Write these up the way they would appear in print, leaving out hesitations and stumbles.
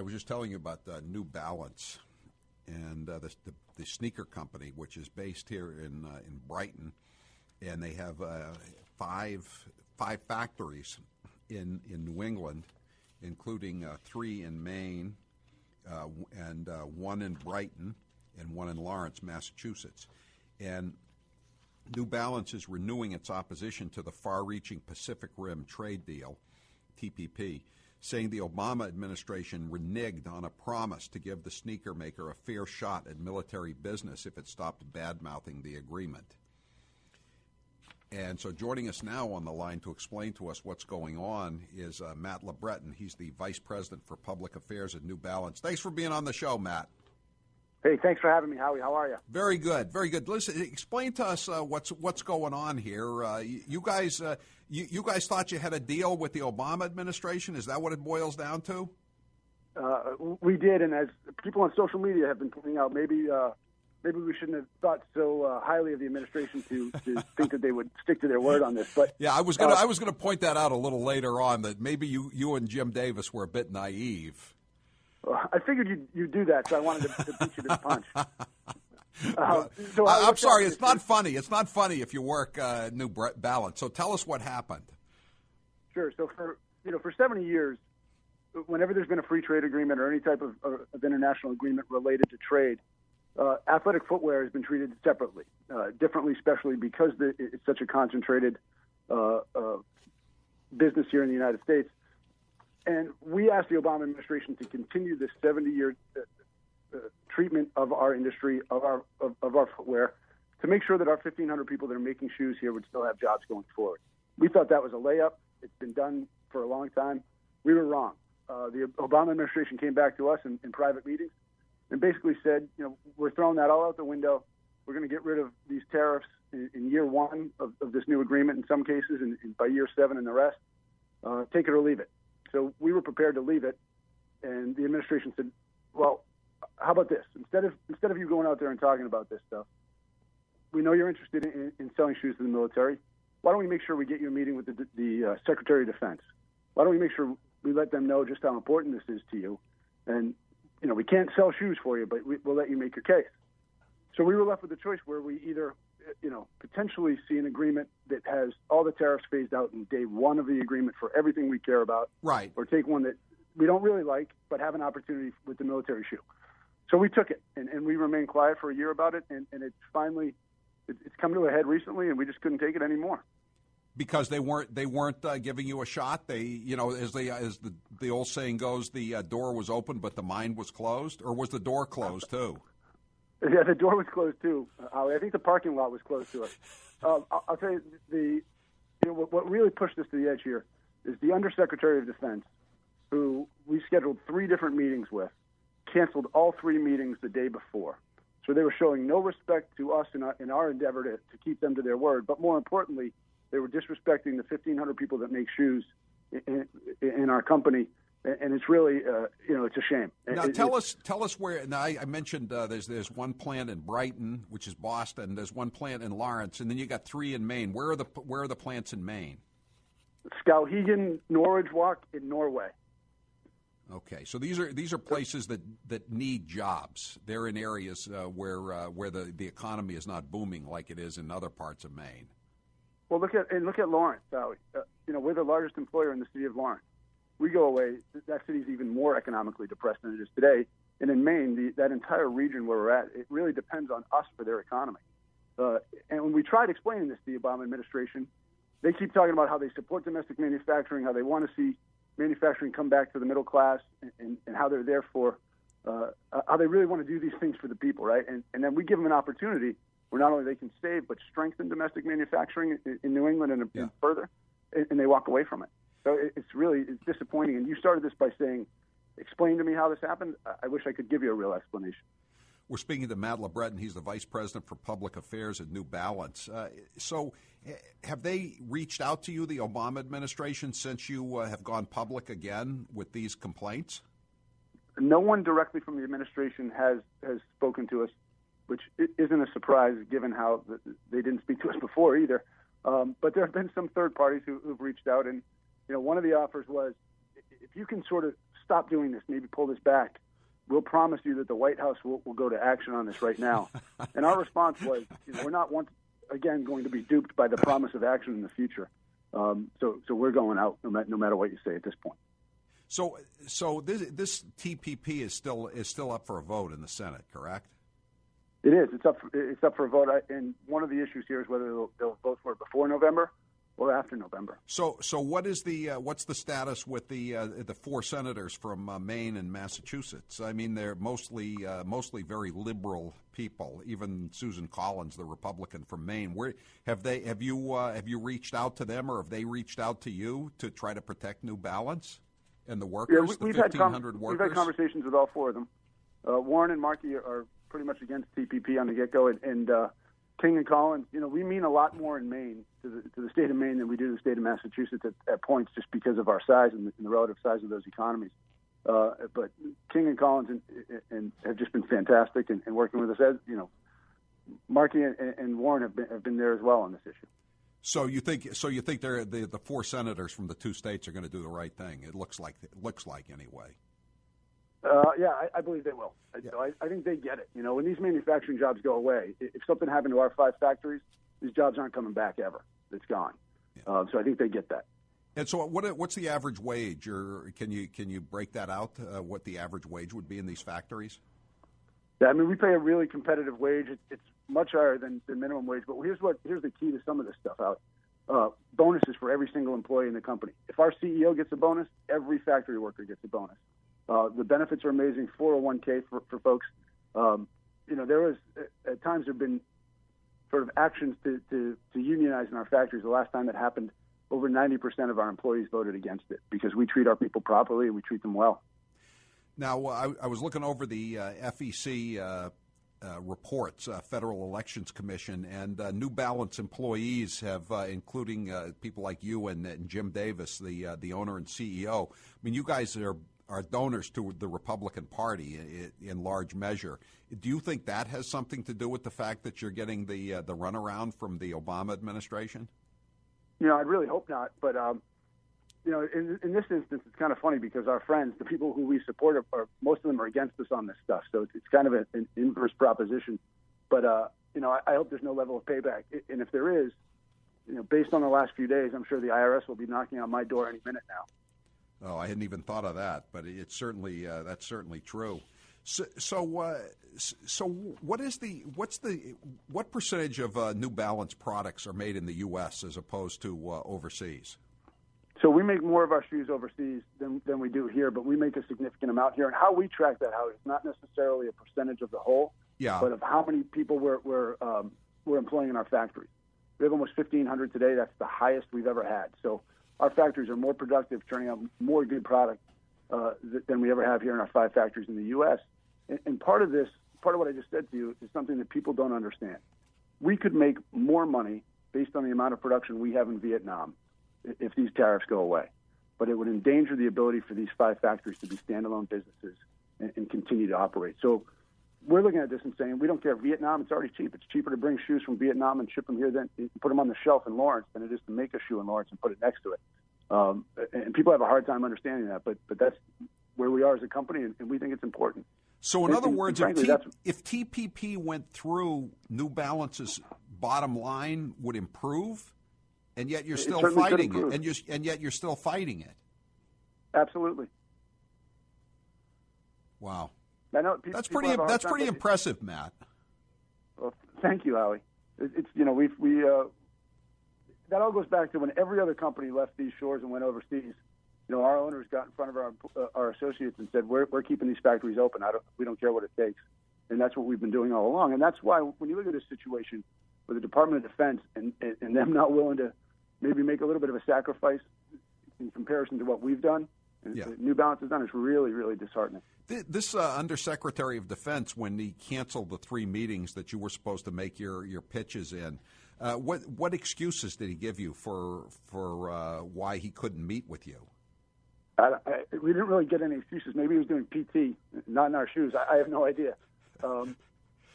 I was just telling you about New Balance and the sneaker company, which is based here in Brighton, and they have five factories in New England, including 3 in Maine, and 1 in Brighton, and 1 in Lawrence, Massachusetts. And New Balance is renewing its opposition to the far-reaching Pacific Rim trade deal, TPP, saying the Obama administration reneged on a promise to give the sneaker maker a fair shot at military business if it stopped bad-mouthing the agreement. And so joining us now on the line to explain to us what's going on is Matt Lebretton. He's the Vice President for Public Affairs at New Balance. Thanks for being on the show, Matt. Hey, thanks for having me, Howie. How are you? Very good, very good. Listen, explain to us what's going on here. You guys thought you had a deal with the Obama administration. Is that what it boils down to? We did, and as people on social media have been pointing out, maybe we shouldn't have thought so highly of the administration to think that they would stick to their word on this. But yeah, I was gonna point that out a little later on, that maybe you and Jim Davis were a bit naive. I figured you'd do that, so I wanted to beat you to the punch. I'm sorry, it's not funny. It's not funny if you work New Balance. So tell us what happened. Sure. So for 70 years, whenever there's been a free trade agreement or any type of international agreement related to trade, athletic footwear has been treated separately, differently, especially because it's such a concentrated business here in the United States. And we asked the Obama administration to continue this 70-year treatment of our industry, of our footwear, to make sure that our 1,500 people that are making shoes here would still have jobs going forward. We thought that was a layup. It's been done for a long time. We were wrong. The Obama administration came back to us in private meetings and basically said, we're throwing that all out the window. We're going to get rid of these tariffs in year 1 of this new agreement in some cases, and by year 7 in the rest. Take it or leave it. So we were prepared to leave it, and the administration said, well, how about this? Instead of you going out there and talking about this stuff, we know you're interested in selling shoes to the military. Why don't we make sure we get you a meeting with the Secretary of Defense? Why don't we make sure we let them know just how important this is to you? And, we can't sell shoes for you, but we'll let you make your case. So we were left with a choice where we either, potentially see an agreement that has all the tariffs phased out in day 1 of the agreement for everything we care about. Right. Or take one that we don't really like, but have an opportunity with the military shoe. So we took it, and we remained quiet for a year about it, and it's finally, it's come to a head recently, and we just couldn't take it anymore. Because they weren't giving you a shot. They, as the old saying goes, the door was open, but the mind was closed, or was the door closed too? Yeah, the door was closed too, Howie. I think the parking lot was closed to us. I'll tell you, what really pushed us to the edge here is the Undersecretary of Defense, who we scheduled 3 different meetings with, canceled all 3 meetings the day before. So they were showing no respect to us in our endeavor to keep them to their word. But more importantly, they were disrespecting the 1,500 people that make shoes in our company. And it's really, it's a shame. Now, tell us where. Now, I mentioned there's one plant in Brighton, which is Boston. There's one plant in Lawrence, and then you got 3 in Maine. Where are the plants in Maine? Skowhegan, Norwich Walk in Norway. Okay, so these are places that need jobs. They're in areas where the economy is not booming like it is in other parts of Maine. Well, look at Lawrence, Howie. We're the largest employer in the city of Lawrence. We go away, that city's even more economically depressed than it is today. And in Maine, that entire region where we're at, it really depends on us for their economy. And when we tried explaining this to the Obama administration, they keep talking about how they support domestic manufacturing, how they want to see manufacturing come back to the middle class, and how they're there for, how they really want to do these things for the people, right? And then we give them an opportunity where not only they can save, but strengthen domestic manufacturing in New England and further, and they walk away from it. So it's disappointing. And you started this by saying, explain to me how this happened. I wish I could give you a real explanation. We're speaking to Matt Lebretton. He's the Vice President for Public Affairs at New Balance. So have they reached out to you, the Obama administration, since you have gone public again with these complaints? No one directly from the administration has spoken to us, which isn't a surprise given how they didn't speak to us before either. But there have been some third parties who've reached out, and one of the offers was, if you can sort of stop doing this, maybe pull this back. We'll promise you that the White House will go to action on this right now. And our response was, we're not once again going to be duped by the promise of action in the future. So we're going out no matter what you say at this point. So this TPP is still up for a vote in the Senate, correct? It is. It's up for a vote. And one of the issues here is whether they'll vote for it before November or after November. So what's the status with the four senators from Maine and Massachusetts? I mean, they're mostly very liberal people. Even Susan Collins, the Republican from Maine. Have you reached out to them, or have they reached out to you to try to protect New Balance and the workers? Yeah, the 1,500 workers. We've had conversations with all four of them. Warren and Markey are pretty much against TPP on the get-go, and King and Collins, we mean a lot more in Maine to the state of Maine than we do the state of Massachusetts at points, just because of our size and the relative size of those economies. But King and Collins and have just been fantastic and working with us. As Markey and Warren have been there as well on this issue. So you think the four senators from the two states are going to do the right thing? It looks like anyway. Yeah, I believe they will. Yeah. I think they get it. When these manufacturing jobs go away, if something happened to our 5 factories, these jobs aren't coming back ever. It's gone. Yeah. So I think they get that. And so, what's the average wage, or can you break that out? What the average wage would be in these factories? Yeah, I mean, we pay a really competitive wage. It's much higher than minimum wage. But here's the key to some of this stuff out. Bonuses for every single employee in the company. If our CEO gets a bonus, every factory worker gets a bonus. The benefits are amazing. 401k for folks. There was at times there have been sort of actions to unionize in our factories. The last time that happened, over 90% of our employees voted against it because we treat our people properly and we treat them well. Now, I was looking over the FEC reports, Federal Elections Commission, and New Balance employees have, including people like you and Jim Davis, the owner and CEO. I mean, you guys are donors to the Republican Party in large measure. Do you think that has something to do with the fact that you're getting the runaround from the Obama administration? I'd really hope not. But, in this instance, it's kind of funny because our friends, the people who we support, most of them are against us on this stuff. So it's kind of an inverse proposition. But, I hope there's no level of payback. And if there is, based on the last few days, I'm sure the IRS will be knocking on my door any minute now. Oh, I hadn't even thought of that, but it's certainly that's certainly true. So what percentage of New Balance products are made in the U.S. as opposed to overseas? So we make more of our shoes overseas than we do here, but we make a significant amount here. And how we track that, Howie, is not necessarily a percentage of the whole, but of how many people we're employing in our factories. We have almost 1,500 today. That's the highest we've ever had. So our factories are more productive, turning out more good product than we ever have here in our 5 factories in the U.S. And part of what I just said to you is something that people don't understand. We could make more money based on the amount of production we have in Vietnam if these tariffs go away. But it would endanger the ability for these 5 factories to be standalone businesses and continue to operate. So we're looking at this and saying, we don't care. Vietnam, it's already cheap. It's cheaper to bring shoes from Vietnam and ship them here than put them on the shelf in Lawrence than it is to make a shoe in Lawrence and put it next to it. And people have a hard time understanding that, but that's where we are as a company, and we think it's important. So in other words, if TPP went through, New Balance's bottom line would improve, and yet you're still fighting it, and yet you're still fighting it. Absolutely. Wow. I know that's pretty impressive, Matt. Well, thank you, Howie. It's we that all goes back to when every other company left these shores and went overseas. Our owners got in front of our associates and said, "We're keeping these factories open. We don't care what it takes," and that's what we've been doing all along. And that's why when you look at this situation with the Department of Defense and them not willing to maybe make a little bit of a sacrifice in comparison to what we've done, and New Balance has done, it's really, really disheartening. This Undersecretary of Defense, when he canceled the 3 meetings that you were supposed to make your pitches in, what excuses did he give you for why he couldn't meet with you? We didn't really get any excuses. Maybe he was doing PT, not in our shoes. I have no idea.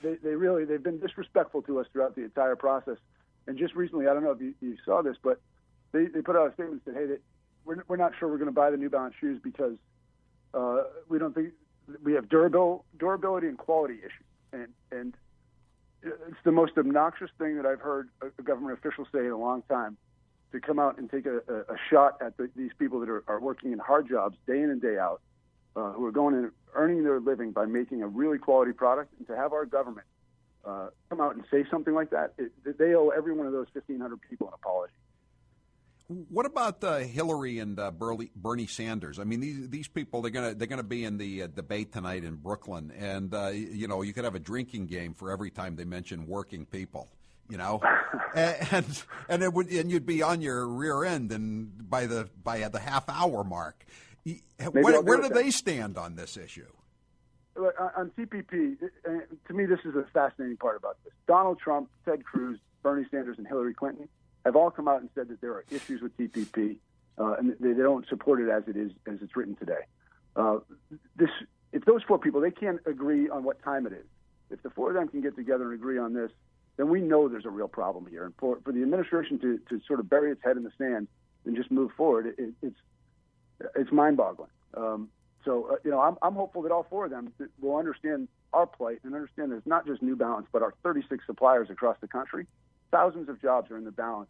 They've been disrespectful to us throughout the entire process. And just recently, I don't know if you saw this, but they put out a statement that said, "Hey, we're not sure we're going to buy the New Balance shoes because We don't think we have durability and quality issues, and it's the most obnoxious thing that I've heard a government official say in a long time, to come out and take a shot at these people that are working in hard jobs day in and day out, who are going and earning their living by making a really quality product, and to have our government come out and say something like that, they owe every one of those 1,500 people an apology. What about Hillary and Bernie Sanders? I mean, these people, they're gonna be in the debate tonight in Brooklyn, and you could have a drinking game for every time they mention working people. And you'd be on your rear end, and by the half hour mark. Where do they stand on this issue? On TPP, to me, this is a fascinating part about this. Donald Trump, Ted Cruz, Bernie Sanders, and Hillary Clinton have all come out and said that there are issues with TPP, and they don't support it as it's written today. If those four people, they can't agree on what time it is. If the four of them can get together and agree on this, then we know there's a real problem here. And for the administration to sort of bury its head in the sand and just move forward, it's mind-boggling. So I'm hopeful that all four of them will understand our plight and understand that it's not just New Balance, but our 36 suppliers across the country. Thousands of jobs are in the balance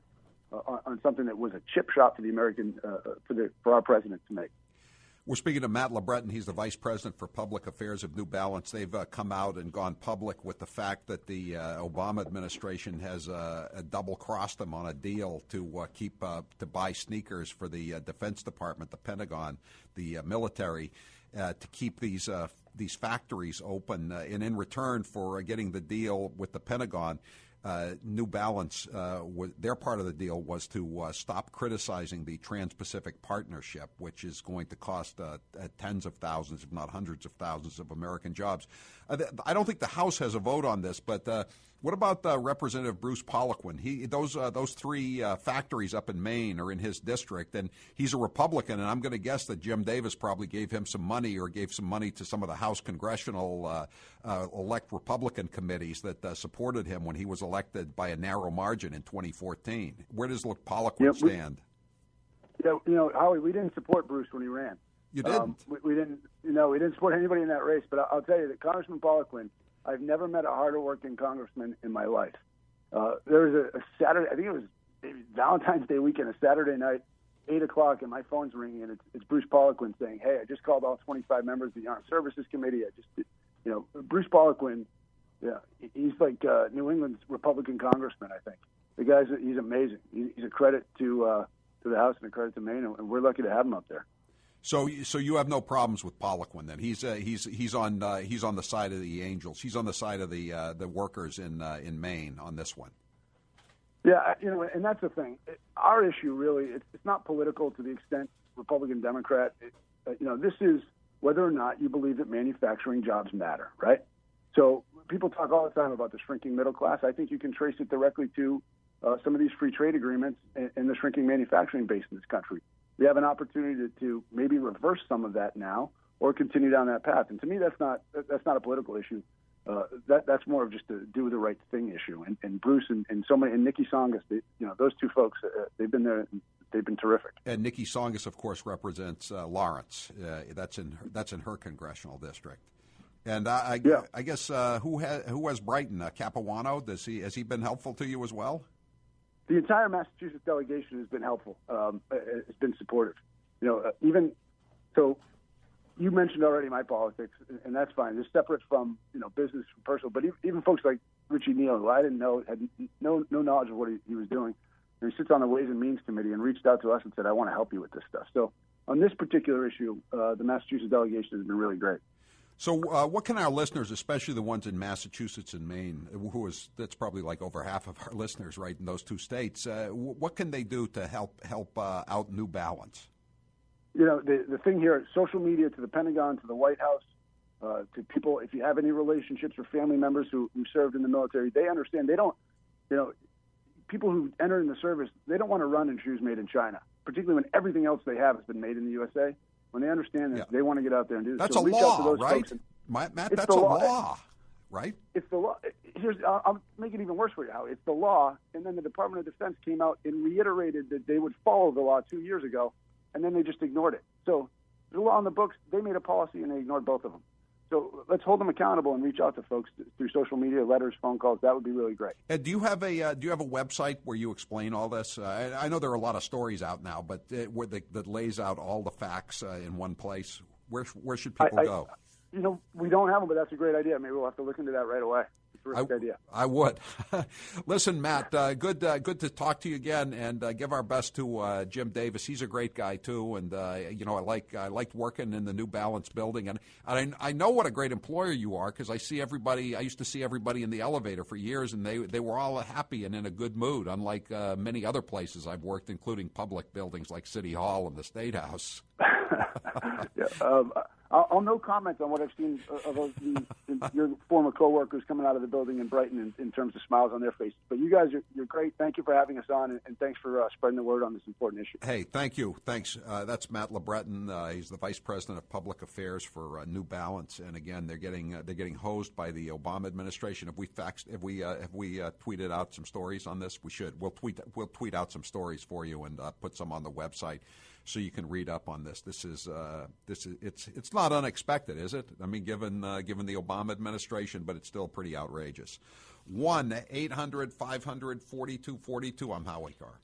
on something that was a chip shot for the American for our president to make. We're speaking to Matt Lebretton. He's the Vice President for Public Affairs of New Balance. They've come out and gone public with the fact that the Obama administration has double-crossed them on a deal to to buy sneakers for the Defense Department, the Pentagon, the military, to keep these factories open. And in return for getting the deal with the Pentagon, New Balance, their part of the deal was to stop criticizing the Trans-Pacific Partnership, which is going to cost tens of thousands, if not hundreds of thousands of American jobs. I don't think the House has a vote on this, but what about Representative Bruce Poliquin? Those three factories up in Maine are in his district, and he's a Republican, and I'm going to guess that Jim Davis probably gave him some money or gave some money to some of the House congressional elect Republican committees that supported him when he was elected by a narrow margin in 2014. Where does Poliquin stand? Howie, we didn't support Bruce when he ran. You didn't? We didn't. We didn't support anybody in that race. But I'll tell you that Congressman Poliquin, I've never met a harder working congressman in my life. There was a Saturday, I think it was maybe Valentine's Day weekend, a Saturday night, 8 o'clock, and my phone's ringing, and it's Bruce Poliquin saying, "Hey, I just called all 25 members of the Armed Services Committee. Bruce Poliquin, he's like New England's Republican congressman, I think. The he's amazing. He's a credit to the House and a credit to Maine, and we're lucky to have him up there." So you have no problems with Poliquin then? He's on the side of the Angels. He's on the side of the workers in Maine on this one. Yeah, and that's the thing. Our issue really, it's not political to the extent Republican, Democrat. This is whether or not you believe that manufacturing jobs matter, right? So people talk all the time about the shrinking middle class. I think you can trace it directly to some of these free trade agreements and the shrinking manufacturing base in this country. We have an opportunity to maybe reverse some of that now or continue down that path. And to me, that's not a political issue. That's more of just a do the right thing issue. And Bruce and so many, and Nikki Songus, those two folks, they've been there. They've been terrific. And Nikki Songus, of course, represents Lawrence. That's in her congressional district. And I guess who has Brighton? Capuano? Has he been helpful to you as well? The entire Massachusetts delegation has been helpful. It's been supportive. Even so, you mentioned already my politics, and that's fine. It's separate from business from personal. But even folks like Richie Neal, who I didn't know, had no knowledge of what he was doing, and he sits on the Ways and Means Committee and reached out to us and said, "I want to help you with this stuff." So on this particular issue, the Massachusetts delegation has been really great. So what can our listeners, especially the ones in Massachusetts and Maine, that's probably like over half of our listeners, right, in those two states, what can they do to help out New Balance? The thing here, social media, to the Pentagon, to the White House, to people, if you have any relationships or family members who served in the military, they understand. They don't, people who enter in the service, they don't want to run in shoes made in China, particularly when everything else they have has been made in the USA. When they understand that, they want to get out there and do this. That's so a law, right? Matt, that's a law, right? It's the law. I'll make it even worse for you, Howie. It's the law, and then the Department of Defense came out and reiterated that they would follow the law 2 years ago, and then they just ignored it. So There's a law on the books. They made a policy and they ignored both of them. So let's hold them accountable and reach out to folks through social media, letters, phone calls. That would be really great. Do you have a website where you explain all this? I know there are a lot of stories out now, but that lays out all the facts in one place. Where should people go? We don't have them, but that's a great idea. Maybe we'll have to look into that right away. Terrific idea. I would. Listen, Matt, good to talk to you again, and give our best to Jim Davis. He's a great guy too, and I liked working in the New Balance building, and I know what a great employer you are because I used to see everybody in the elevator for years, and they were all happy and in a good mood, unlike many other places I've worked, including public buildings like City Hall and the State House. I'll no comment on what I've seen of your former coworkers coming out of the building in Brighton in terms of smiles on their faces. But you guys, you're great. Thank you for having us on, and thanks for spreading the word on this important issue. Hey, thank you. Thanks. That's Matt Lebretton. He's the Vice President of Public Affairs for New Balance. And again, they're getting hosed by the Obama administration. Have we tweeted out some stories on this? We should. We'll tweet out some stories for you and put some on the website, so you can read up on this. It's not unexpected, is it? I mean, given the Obama administration, but it's still pretty outrageous. 1-800-500-4242. I'm Howie Carr.